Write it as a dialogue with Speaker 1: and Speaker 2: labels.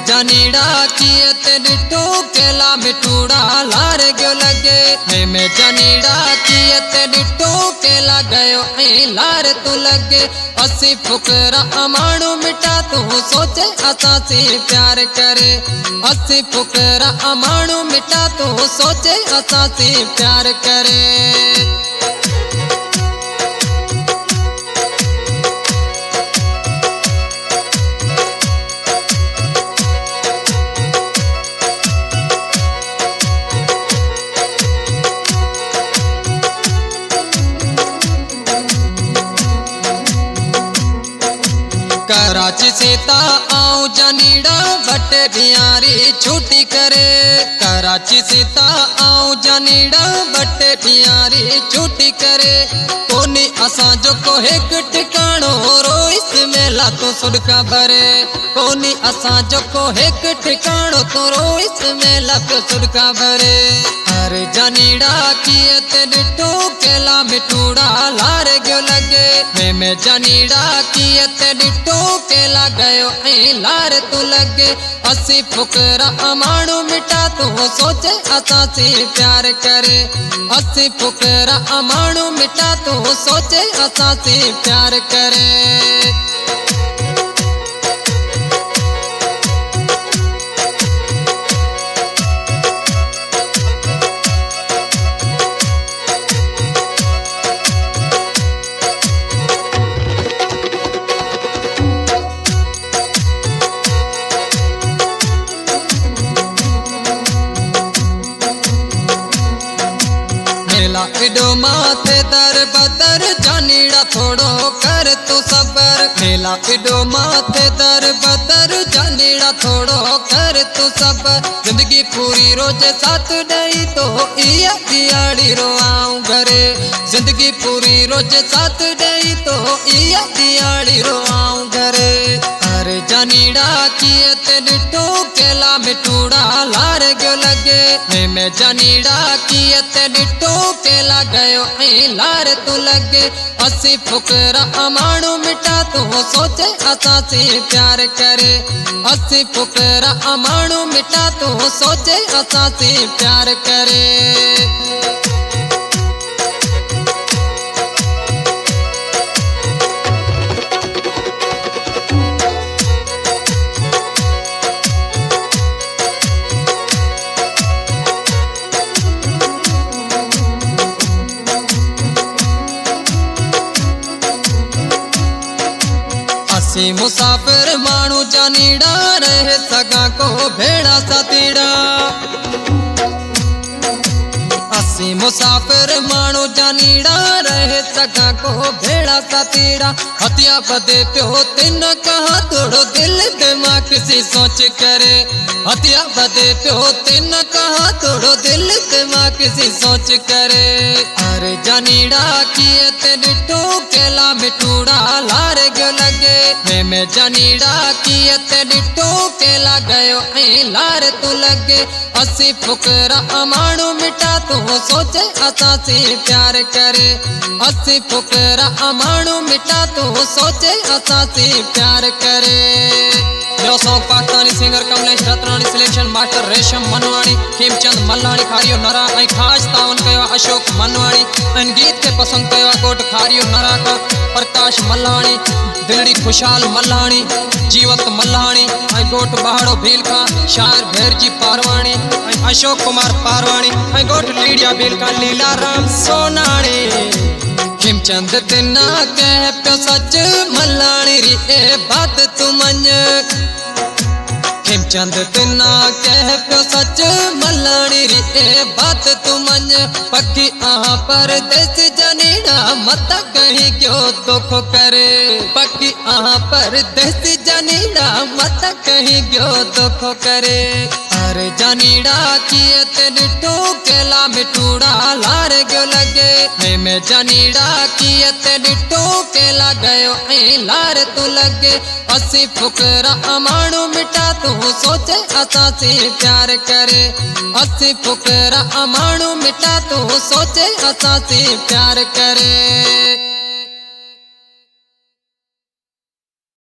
Speaker 1: जानीड़ा किए ते डिठो केला मिठूड़ा लार गयो लगे। मैं जानीड़ा किए ते डिठो केला गयो लार तू लगे। असी फुकरा अमाणु मिटा तू सोचे असा से प्यार करे। असी फुकरा अमाणु मिटा तू सोचे असा से प्यार करे। कराची से ता आऊं जानीड़ा बटे बिहारी छुट्टी करे। कराची से ता आऊं जानीड़ा बटे बिहारी छुट्टी करे। कोनी असा जो को एक ठिकाणो रोइस मेला तो सुडका भरे। कोनी असा जो को एक ठिकाणो तो रोइस मेला तो सुडका भरे। अरे जानीड़ा किए ते डिठो केला मिठूड़ा लार गयो लगे। मैं जानीड़ा किए ते डिठो केला गयो लार तू लगे। असी फुकरा अमाणु मिटा तू सोचे असा से प्यार करे। असी फुकरा अमाणु मिटा तू सोचे असा से प्यार करे। मेला इडो माथे दर बदर जानीड़ा थोड़ो कर तू सबर। मेला इडो माथे दर बदर जानीड़ा थोड़ो कर तू सबर। जिंदगी पूरी रोज साथ डई तो इया दियाड़ी रोआऊं घरे। जिंदगी पूरी रोज साथ डई तो इया दियाड़ी रोआऊं घरे। अरे जानीड़ा किए ते डिठो केला मिठूड़ा लार गयो लगे। मैं जानीड़ा किए ते डिठो केला गयो लार तू लगे। असी फुकरा अमाणु मिटा तू सोचे असा से प्यार करे। असी फुकरा अमाणु मिटा तू सोचे असा से प्यार करे। असी मुसाफिर मानू जानीड़ा रहे सगा को भेड़ा सतीड़ा। असी मुसाफिर मानू जानीड़ा रहे सगा को भेड़ा सतीड़ा। हथिया बदे प्यो तिन कहा थोड़ो दिल दिमाग से सोच करे। हथिया बदे प्यो तिन कहा थोड़ो दिल दिमाग से सोच करे। अरे जानीड़ा किए ते डिठो केला मिठूड़ा लार गयो लगे। मैं जानीड़ा किए ते डिठो केला गयो लार तू लगे। असी फुकरा अमाणु मिटा तू सोचे असा से प्यार करे। असी फुकरा अमाणु मिटा तू सोचे असा से प्यार करे। यो song Pakistani singer Kamlesh Ratnani selection master Resham Manwani Khemchand मल्लाणी खारियो नरा ऐं खास तावन कयो अशोक मनवाणी ऐं गीत के पसंद कयो गोट खारियो नरा का प्रकाश मल्लाणी दिल्ली खुशहाल मल्लाणी जीवत मल्लाणी ऐं गोट बहाड़ो भील का शायर भेरजी पारवाणी ऐं अशोक कुमार पारवाणी ऐं गोट लीडिया भील का लीला राम सोनाणी। खेमचंद तिना कह प्यो सच मल्लाणी री ए बात तू मन। खेमचंद तिना कह प्यो सच मल्लाणी री ए बात तू मन। पक्की आहा परदेस जानीड़ा मत कहीं क्यों दुख करे। पक्की आहा परदेस जानीड़ा मत कहीं क्यों दुख करे। अरे जानीड़ा किए ते डिठो केला मिठूड़ा लार गयो लगे। मैं जानीड़ा किए ते डिठो केला गयो लार तू लगे। असी फुकरा अमाणु मिटा तू सोचे असा से प्यार करे। असी फुकरा अमाणु मिटा तू सोचे असा से प्यार करे।